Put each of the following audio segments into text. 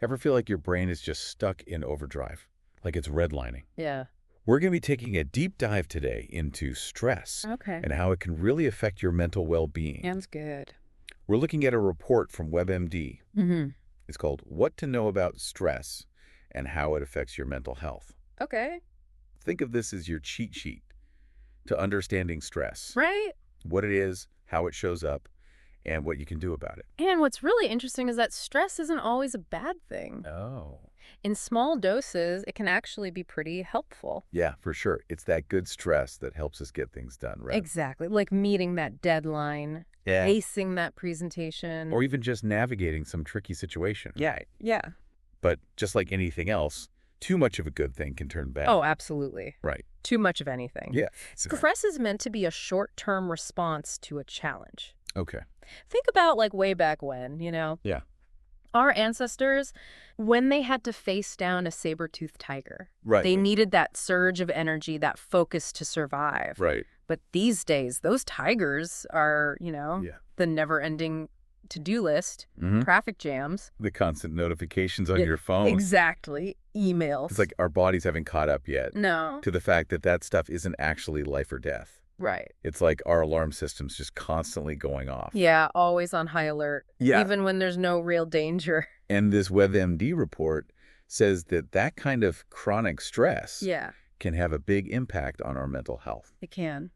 Ever feel like your brain is just stuck in overdrive, like it's redlining? Yeah. We're going to be taking a deep dive today into stress Okay. and how it can really affect your mental well-being. Sounds good. We're looking at a report from WebMD. Mm-hmm. It's called What to Know About Stress and How It Affects Your Mental Health. Okay. Think of this as your cheat sheet to understanding stress, Right? what it is, how it shows up, and what you can do about it. And what's really interesting is that stress isn't always a bad thing. Oh. In small doses, it can actually be pretty helpful. Yeah, for sure. It's that good stress that helps us get things done, right? Exactly. Like meeting that deadline, Yeah. acing that presentation. Or even just navigating some tricky situation. Yeah. But just like anything else, too much of a good thing can turn bad. Oh, absolutely. Right. Too much of anything. Yeah. Stress is meant to be a short-term response to a challenge. Okay. Think about like way back when, Yeah. our ancestors, when they had to face down a saber-toothed tiger, Right. they needed that surge of energy, that focus to survive. Right. But these days, those tigers are, Yeah. the never-ending to-do list, Mhm. traffic jams. The constant notifications on Yeah, your phone. Exactly. Emails. It's like our bodies haven't caught up yet No. to the fact that that stuff isn't actually life or death. Right. It's like our alarm system's just constantly going off. Yeah, always on high alert. Yeah. Even when there's no real danger. And this WebMD report says that that kind of chronic stress Yeah, can have a big impact on our mental health. it can.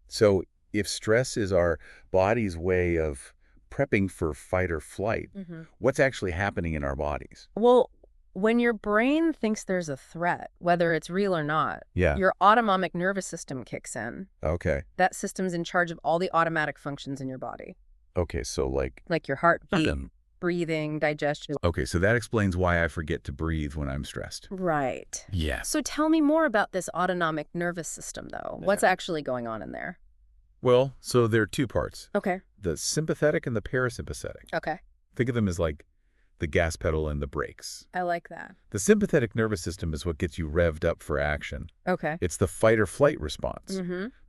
So if stress is our body's way of prepping for fight or flight, what's actually happening in our bodies? Well, when your brain thinks there's a threat, whether it's real or not, Yeah. your autonomic nervous system kicks in. Okay. That system's in charge of all the automatic functions in your body, Okay, so like... like your heartbeat, breathing, digestion. Okay, so that explains why I forget to breathe when I'm stressed. Right. Yeah. So tell me more about this autonomic nervous system, though. What's actually going on in there? Well, so there are two parts. Okay. The sympathetic and the parasympathetic. Okay. Think of them as like the gas pedal and the brakes. I like that. The sympathetic nervous system is what gets you revved up for action. Okay. It's the fight or flight response.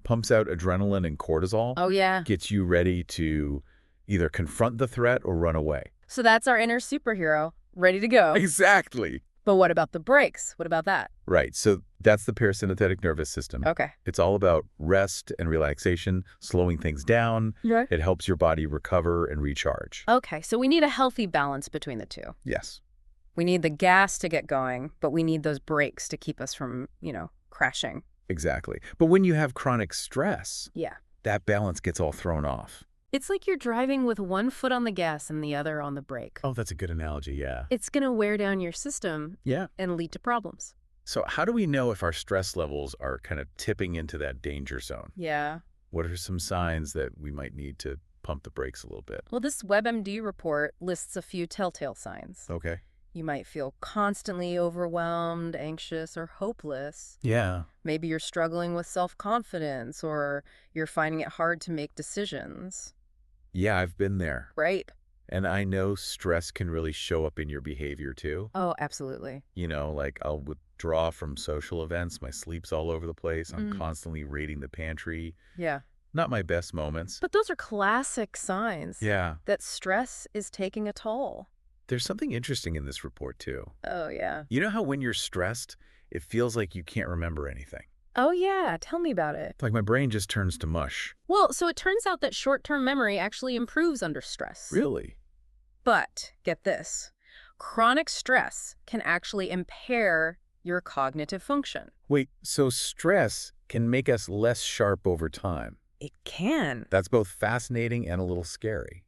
Pumps out adrenaline and cortisol. Oh, yeah. Gets you ready to either confront the threat or run away. So that's our inner superhero, ready to go. Exactly. But what about the brakes? What about that? Right. So that's the parasympathetic nervous system. Okay. It's all about rest and relaxation, slowing things down. Yeah. It helps your body recover and recharge. Okay, so we need a healthy balance between the two. Yes. We need the gas to get going, but we need those brakes to keep us from, crashing. Exactly. But when you have chronic stress, Yeah. that balance gets all thrown off. It's like you're driving with one foot on the gas and the other on the brake. Oh, that's a good analogy, yeah. It's going to wear down your system Yeah. and lead to problems. So how do we know if our stress levels are kind of tipping into that danger zone? Yeah. What are some signs that we might need to pump the brakes a little bit? Well, this WebMD report lists a few telltale signs. Okay. You might feel constantly overwhelmed, anxious, or hopeless. Yeah. Maybe you're struggling with self-confidence, or you're finding it hard to make decisions. Yeah, I've been there. Right. And I know stress can really show up in your behavior too. Oh, absolutely. Like I'll withdraw from social events. My sleep's all over the place. I'm constantly raiding the pantry. Yeah. Not my best moments. But those are classic signs Yeah. that stress is taking a toll. There's something interesting in this report too. Oh, yeah. You know how when you're stressed, it feels like you can't remember anything? Oh, yeah. Tell me about it. Like my brain just turns to mush. Well, so it turns out that short-term memory actually improves under stress. Really? But, get this, chronic stress can actually impair your cognitive function. Wait, so stress can make us less sharp over time? It can. That's both fascinating and a little scary.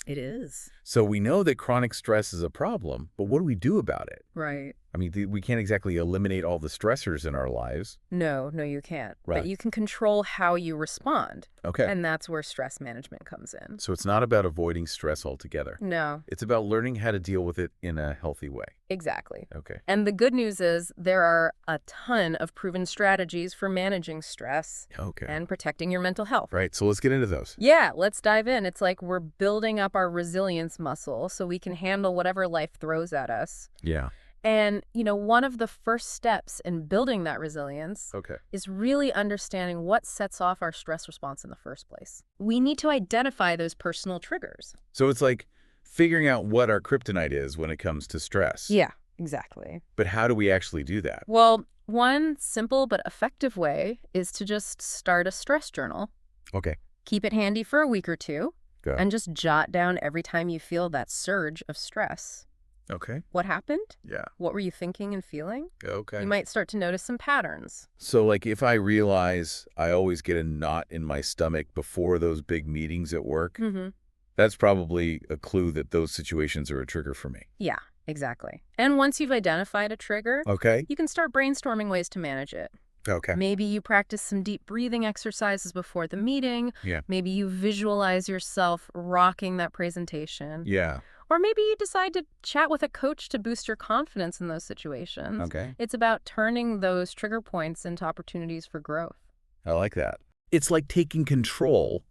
It is. So we know that chronic stress is a problem, but what do we do about it? Right. I mean, we can't exactly eliminate all the stressors in our lives. No, you can't. Right. But you can control how you respond. Okay. And that's where stress management comes in. So it's not about avoiding stress altogether. No. It's about learning how to deal with it in a healthy way. Exactly. Okay. And the good news is there are a ton of proven strategies for managing stress Okay. and protecting your mental health. Right, so let's get into those. Yeah, let's dive in. It's like we're building up our resilience muscle so we can handle whatever life throws at us. Yeah. And, one of the first steps in building that resilience Okay. is really understanding what sets off our stress response in the first place. We need to identify those personal triggers. So it's like figuring out what our kryptonite is when it comes to stress. Yeah, exactly. But how do we actually do that? Well, one simple but effective way is to just start a stress journal. Okay, Keep it handy for a week or two, go. and just jot down every time you feel that surge of stress. Okay. What happened? Yeah. What were you thinking and feeling? Okay. You might start to notice some patterns. So, like, if I realize I always get a knot in my stomach before those big meetings at work, Mm-hmm. that's probably a clue that those situations are a trigger for me. Yeah, exactly. And once you've identified a trigger, Okay. you can start brainstorming ways to manage it. Okay. Maybe you practice some deep breathing exercises before the meeting. Yeah. Maybe you visualize yourself rocking that presentation. Yeah. Or maybe you decide to chat with a coach to boost your confidence in those situations. Okay. It's about turning those trigger points into opportunities for growth. I like that. It's like taking control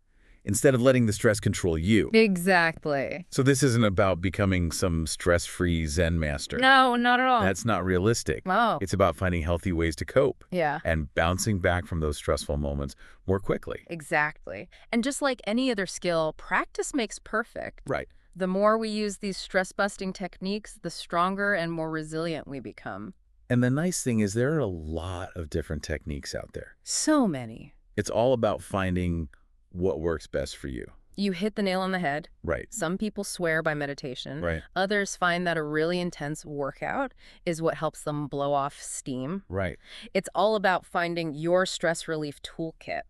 instead of letting the stress control you. Exactly. So this isn't about becoming some stress-free Zen master. No, not at all. That's not realistic. Oh. It's about finding healthy ways to cope Yeah. and bouncing back from those stressful moments more quickly. Exactly. And just like any other skill, practice makes perfect. Right. The more we use these stress-busting techniques, the stronger and more resilient we become. And the nice thing is there are a lot of different techniques out there. So many. It's all about finding what works best for you. You hit the nail on the head. Right. Some people swear by meditation. Right. Others find that a really intense workout is what helps them blow off steam. Right. It's all about finding your stress relief toolkit.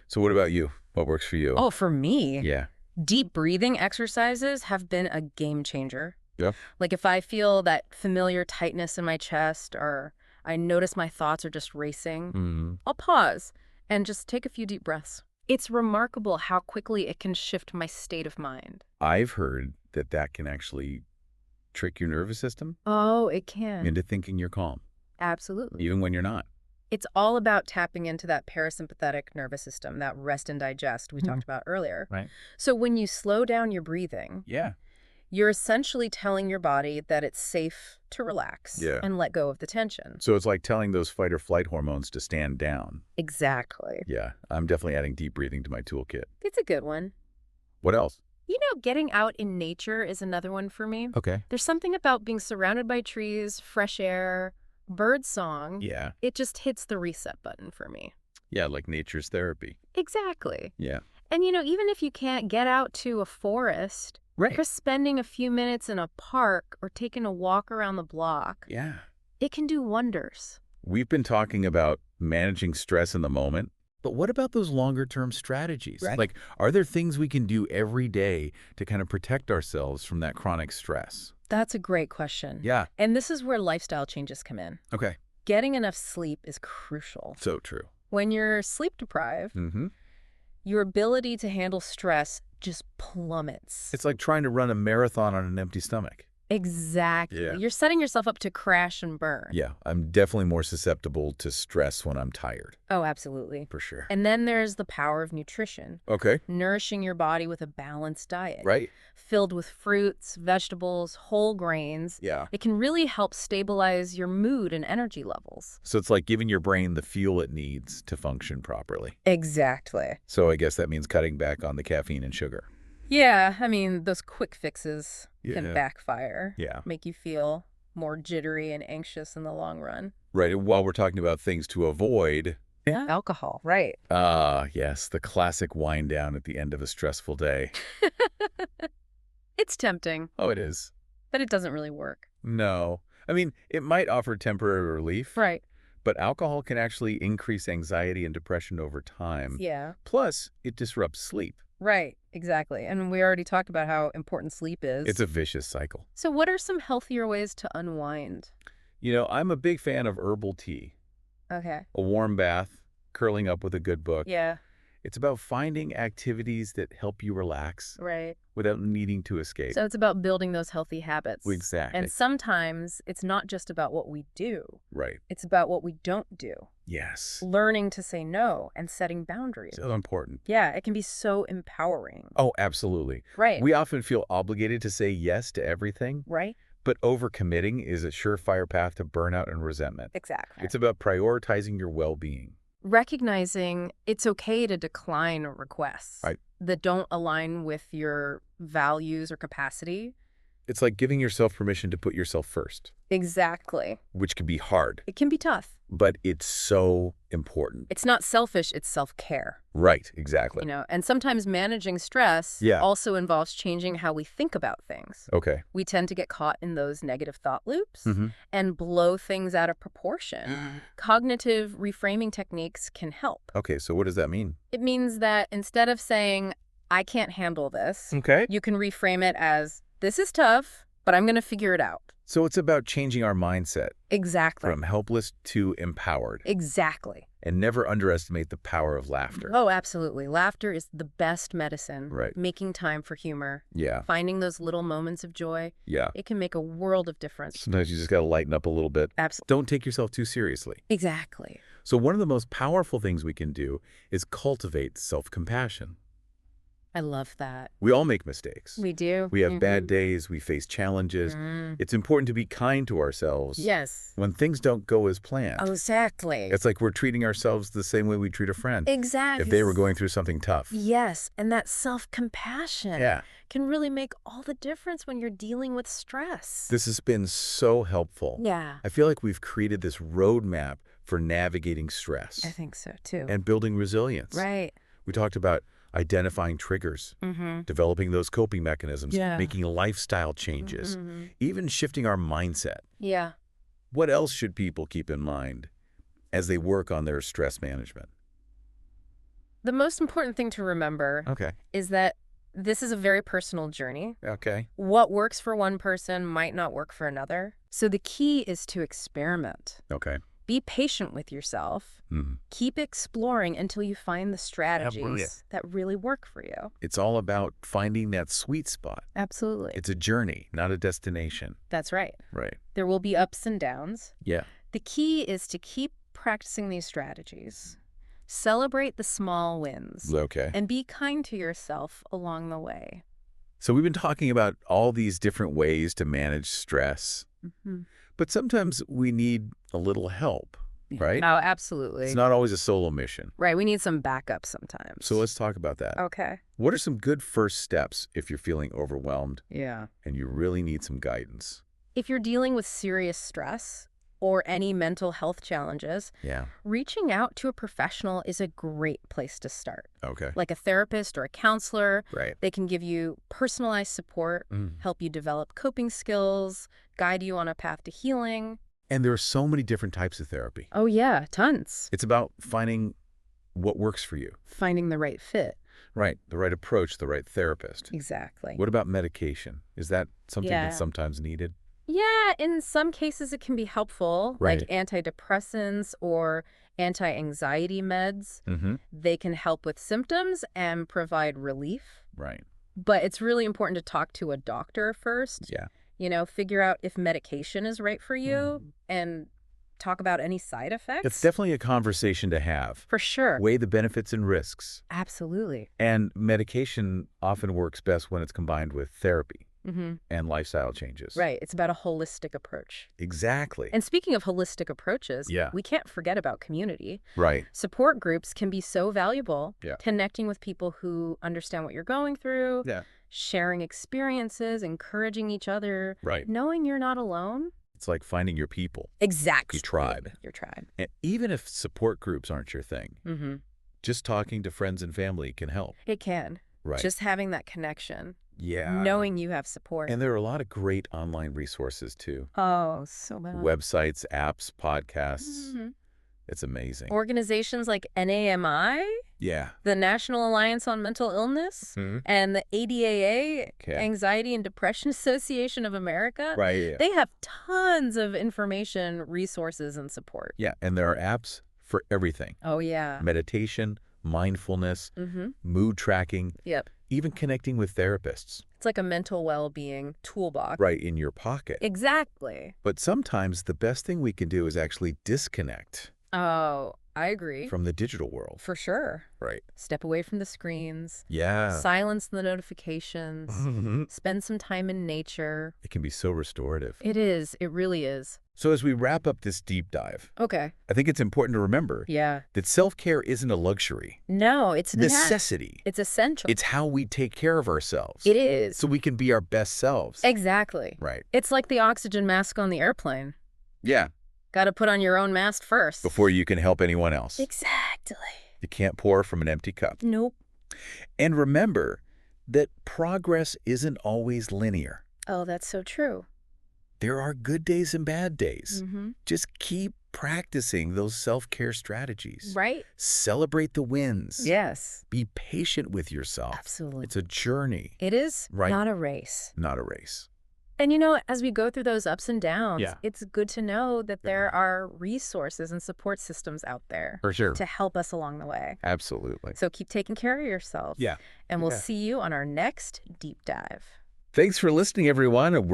So what about you? What works for you? Oh, for me, Yeah. deep breathing exercises have been a game changer. Yeah. Like if I feel that familiar tightness in my chest or I notice my thoughts are just racing, Mm-hmm. I'll pause and just take a few deep breaths. It's remarkable how quickly it can shift my state of mind. I've heard that that can actually trick your nervous system Oh, it can. into thinking you're calm, Absolutely. even when you're not. It's all about tapping into that parasympathetic nervous system, that rest and digest we Mhm. talked about earlier. Right. So when you slow down your breathing, Yeah. you're essentially telling your body that it's safe to relax Yeah. and let go of the tension. So it's like telling those fight or flight hormones to stand down. Exactly. Yeah. I'm definitely adding deep breathing to my toolkit. It's a good one. What else? Getting out in nature is another one for me. Okay. There's something about being surrounded by trees, fresh air, bird song. Yeah. It just hits the reset button for me. Yeah, like nature's therapy. Exactly. Yeah. And even if you can't get out to a forest, Right. just spending a few minutes in a park or taking a walk around the block, Yeah. it can do wonders. We've been talking about managing stress in the moment, but what about those longer-term strategies? Right. Like, are there things we can do every day to kind of protect ourselves from that chronic stress? That's a great question. Yeah. And this is where lifestyle changes come in. Okay. Getting enough sleep is crucial. So true. When you're sleep deprived, Mm-hmm. your ability to handle stress just plummets. It's like trying to run a marathon on an empty stomach. Exactly. Yeah. You're setting yourself up to crash and burn. Yeah, I'm definitely more susceptible to stress when I'm tired, Oh, absolutely. for sure. And then there's the power of nutrition. Okay. Nourishing your body with a balanced diet. Right? Filled with fruits, vegetables, whole grains. Yeah. It can really help stabilize your mood and energy levels. So it's like giving your brain the fuel it needs to function properly. Exactly. So I guess that means cutting back on the caffeine and sugar. Yeah, those quick fixes Yeah. can backfire. Yeah. Make you feel more jittery and anxious in the long run. Right. and While we're talking about things to avoid. Yeah. Alcohol, right. Yes, the classic wind down at the end of a stressful day. It's tempting, Oh, it is. but it doesn't really work. No. I mean, it might offer temporary relief, Right. but alcohol can actually increase anxiety and depression over time. Yeah. Plus, it disrupts sleep. Right, exactly. And we already talked about how important sleep is. It's a vicious cycle. So what are some healthier ways to unwind? I'm a big fan of herbal tea, Okay. a warm bath, curling up with a good book. Yeah, It's about finding activities that help you relax right. without needing to escape. So it's about building those healthy habits. Exactly. And sometimes it's not just about what we do. Right. It's about what we don't do. Yes. Learning to say no and setting boundaries. So important. Yeah, it can be so empowering. Oh, absolutely. Right. We often feel obligated to say yes to everything, Right? but overcommitting is a surefire path to burnout and resentment. Exactly. It's about prioritizing your well-being. Recognizing it's okay to decline requests Right. that don't align with your values, or capacity. It's like giving yourself permission to put yourself first, Exactly. which can be hard, It can be tough. but it's so important. It's not selfish, it's self-care. Right, exactly. And sometimes managing stress Yeah. also involves changing how we think about things. Okay. We tend to get caught in those negative thought loops Mm-hmm. and blow things out of proportion. Cognitive reframing techniques can help. Okay, so what does that mean? It means that instead of saying, I can't handle this, Okay. you can reframe it as, this is tough, but I'm going to figure it out. So it's about changing our mindset Exactly. from helpless to empowered. Exactly. And never underestimate the power of laughter. Oh, absolutely. Laughter is the best medicine. Right. Making time for humor. Yeah. Finding those little moments of joy. Yeah. It can make a world of difference. Sometimes you just got to lighten up a little bit. Absolutely. Don't take yourself too seriously. Exactly. So one of the most powerful things we can do is cultivate self-compassion. I love that. We all make mistakes. We do. We have bad days. We face challenges. It's important to be kind to ourselves. Yes. When things don't go as planned. Exactly. It's like we're treating ourselves the same way we treat a friend. Exactly. If they were going through something tough. Yes, and that self-compassion Yeah. can really make all the difference when you're dealing with stress. This has been so helpful. Yeah. I feel like we've created this roadmap for navigating stress. I think so, too. And building resilience. Right. We talked about identifying triggers, developing those coping mechanisms, making lifestyle changes, even shifting our mindset. Yeah. What else should people keep in mind as they work on their stress management? The most important thing to remember is that this is a very personal journey. Okay. What works for one person might not work for another. So the key is to experiment. Okay. Be patient with yourself. Keep exploring until you find the strategies that really work for you. It's all about finding that sweet spot. Absolutely. It's a journey, not a destination. That's right. Right. There will be ups and downs. Yeah. The key is to keep practicing these strategies. Celebrate the small wins. Okay. And be kind to yourself along the way. So we've been talking about all these different ways to manage stress. But sometimes we need a little help, right? Oh, absolutely. It's not always a solo mission. Right. We need some backup sometimes. So let's talk about that. Okay. What are some good first steps if you're feeling overwhelmed Yeah. and you really need some guidance? If you're dealing with serious stress or any mental health challenges, reaching out to a professional is a great place to start. Okay. Like a therapist or a counselor. Right. They can give you personalized support, help you develop coping skills, guide you on a path to healing. And there are so many different types of therapy. Oh, yeah, tons. It's about finding what works for you. Finding the right fit. Right. The right approach, the right therapist. Exactly. What about medication? Is that something Yeah. that's sometimes needed? Yeah, in some cases it can be helpful, Right. like antidepressants or anti-anxiety meds. They can help with symptoms and provide relief. Right. But it's really important to talk to a doctor first. Yeah. Figure out if medication is right for you and talk about any side effects. It's definitely a conversation to have. For sure. Weigh the benefits and risks. Absolutely. And medication often works best when it's combined with therapy and lifestyle changes. Right. It's about a holistic approach. Exactly. And speaking of holistic approaches, Yeah. we can't forget about community. Right. Support groups can be so valuable. Yeah. Connecting with people who understand what you're going through, Yeah. sharing experiences, encouraging each other, Right. knowing you're not alone. It's like finding your people. Exactly. Your tribe. Your tribe. And even if support groups aren't your thing, just talking to friends and family can help. It can. Right. Just having that connection. Yeah. Knowing you have support. And there are a lot of great online resources too. Oh, so much. Websites, apps, podcasts. It's amazing. Organizations like NAMI, Yeah. the National Alliance on Mental Illness, and the ADAA, Anxiety and Depression Association of America. Right. Yeah. They have tons of information, resources, and support. Yeah. And there are apps for everything. Oh, yeah. Meditation, mindfulness, mood tracking, Yep. even connecting with therapists. It's like a mental well-being toolbox. Right in your pocket. Exactly. But sometimes the best thing we can do is actually disconnect Oh, I agree. from the digital world. For sure. Right. Step away from the screens. Yeah. Silence the notifications. Spend some time in nature. It can be so restorative. It is. It really is. So as we wrap up this deep dive, Okay. I think it's important to remember Yeah. that self-care isn't a luxury. No, it's Necessity. It's essential. It's how we take care of ourselves. It is. So we can be our best selves. Exactly. Right. It's like the oxygen mask on the airplane. Yeah. Got to put on your own mask first. Before you can help anyone else. Exactly. You can't pour from an empty cup. Nope. And remember that progress isn't always linear. Oh, that's so true. There are good days and bad days. Mm-hmm. Just keep practicing those self-care strategies. Right? Celebrate the wins. Yes. Be patient with yourself. Absolutely. It's a journey. It is Right. not a race. Not a race. And as we go through those ups and downs, it's good to know that there are resources and support systems out there For sure. to help us along the way. Absolutely. So keep taking care of yourself. Yeah. And we'll see you on our next deep dive. Thanks for listening, everyone.